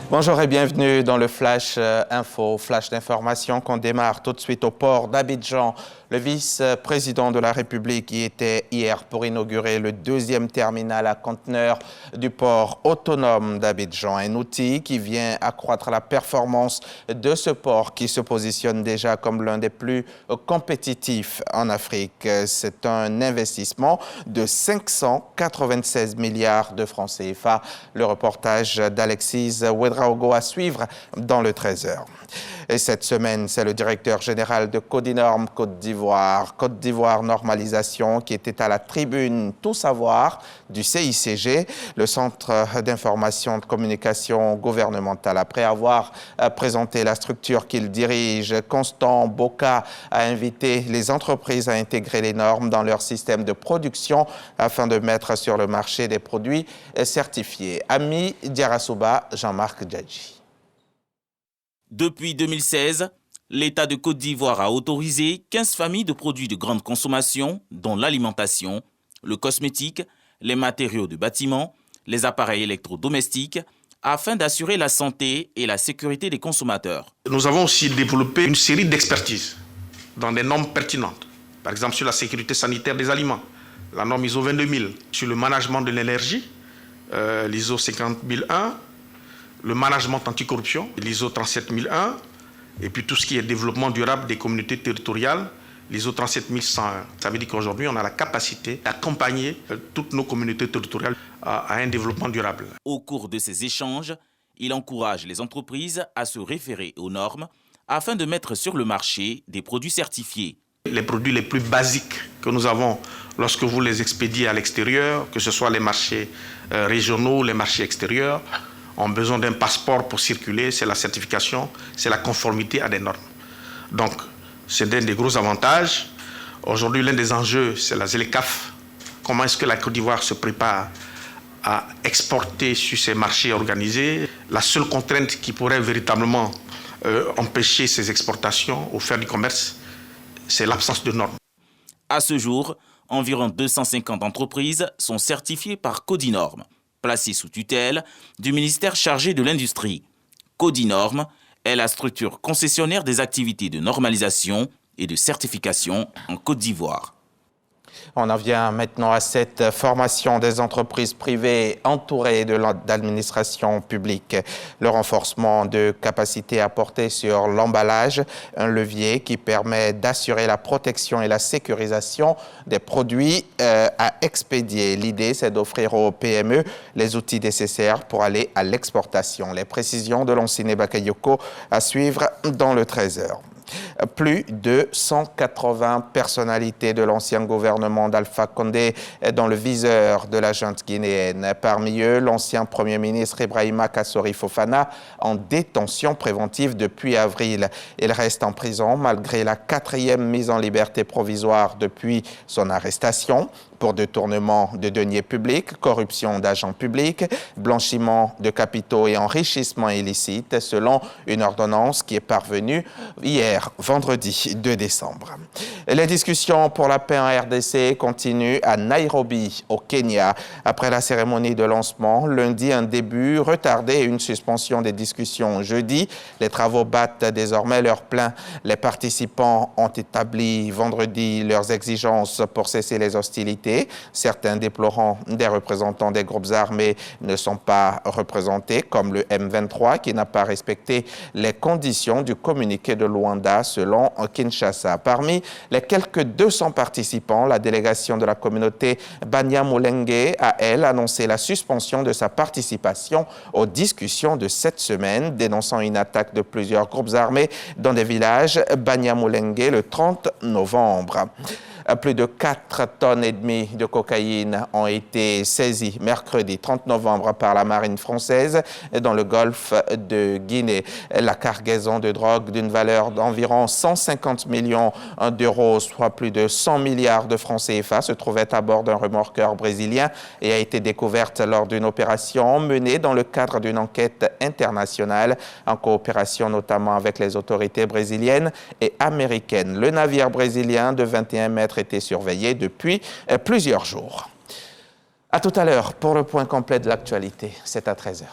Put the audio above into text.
Bonjour et bienvenue dans le Flash Info, Flash d'information qu'on démarre tout de suite au port d'Abidjan. Le vice-président de la République y était hier pour inaugurer le deuxième terminal à conteneurs du port autonome d'Abidjan. Un outil qui vient accroître la performance de ce port qui se positionne déjà comme l'un des plus compétitifs en Afrique. C'est un investissement de 596 milliards de francs CFA. Le reportage d'Alexis Ouedraogo à suivre dans le 13h. Et cette semaine, c'est le directeur général de Codinorm Côte d'Ivoire Normalisation, qui était à la tribune Tout Savoir du CICG, le Centre d'information de communication gouvernementale. Après avoir présenté la structure qu'il dirige, Constant Boka a invité les entreprises à intégrer les normes dans leur système de production afin de mettre sur le marché des produits certifiés. Ami Diarasouba, Jean-Marc Djadji. Depuis 2016, l'État de Côte d'Ivoire a autorisé 15 familles de produits de grande consommation, dont l'alimentation, le cosmétique, les matériaux de bâtiment, les appareils électrodomestiques, afin d'assurer la santé et la sécurité des consommateurs. Nous avons aussi développé une série d'expertises dans des normes pertinentes. Par exemple, sur la sécurité sanitaire des aliments, la norme ISO 22000, sur le management de l'énergie, l'ISO 50001, le management anticorruption, l'ISO 37001, et puis tout ce qui est développement durable des communautés territoriales, l'ISO 37101. Ça veut dire qu'aujourd'hui, on a la capacité d'accompagner toutes nos communautés territoriales à un développement durable. Au cours de ces échanges, il encourage les entreprises à se référer aux normes afin de mettre sur le marché des produits certifiés. Les produits les plus basiques que nous avons lorsque vous les expédiez à l'extérieur, que ce soit les marchés régionaux, les marchés extérieurs, ont besoin d'un passeport pour circuler, c'est la certification, c'est la conformité à des normes. Donc, c'est un des gros avantages. Aujourd'hui, l'un des enjeux, c'est la ZLECAf. Comment est-ce que la Côte d'Ivoire se prépare à exporter sur ces marchés organisés? La seule contrainte qui pourrait véritablement empêcher ces exportations ou faire du commerce, c'est l'absence de normes. À ce jour, environ 250 entreprises sont certifiées par Codinorm, placée sous tutelle du ministère chargé de l'Industrie. Codinorm est la structure concessionnaire des activités de normalisation et de certification en Côte d'Ivoire. On en vient maintenant à cette formation des entreprises privées entourées de l'administration publique. Le renforcement de capacité à porter sur l'emballage, un levier qui permet d'assurer la protection et la sécurisation des produits à expédier. L'idée, c'est d'offrir aux PME les outils nécessaires pour aller à l'exportation. Les précisions de Lanciné Bakayoko à suivre dans le 13h. Plus de 180 personnalités de l'ancien gouvernement d'Alpha Condé dans le viseur de la junte guinéenne. Parmi eux, l'ancien Premier ministre Ibrahima Kassori Fofana en détention préventive depuis avril. Il reste en prison malgré la 4e mise en liberté provisoire depuis son arrestation pour détournement de deniers publics, corruption d'agents publics, blanchiment de capitaux et enrichissement illicite, selon une ordonnance qui est parvenue hier, vendredi 2 décembre. Les discussions pour la paix en RDC continuent à Nairobi, au Kenya. Après la cérémonie de lancement, lundi, un début retardé et une suspension des discussions jeudi. Les travaux battent désormais leur plein. Les participants ont établi vendredi leurs exigences pour cesser les hostilités. Certains déplorant des représentants des groupes armés ne sont pas représentés, comme le M23 qui n'a pas respecté les conditions du communiqué de Luanda selon Kinshasa. Parmi les quelques 200 participants, la délégation de la communauté Banyamulenge a, elle, annoncé la suspension de sa participation aux discussions de cette semaine, dénonçant une attaque de plusieurs groupes armés dans des villages Banyamulenge le 30 novembre. Plus de 4,5 tonnes de cocaïne ont été saisies mercredi 30 novembre par la marine française dans le golfe de Guinée. La cargaison de drogue d'une valeur d'environ 150 millions d'euros, soit plus de 100 milliards de francs CFA, se trouvait à bord d'un remorqueur brésilien et a été découverte lors d'une opération menée dans le cadre d'une enquête internationale en coopération notamment avec les autorités brésiliennes et américaines. Le navire brésilien de 21 mètres était surveillé depuis plusieurs jours. À tout à l'heure pour le point complet de l'actualité. C'est à 13h.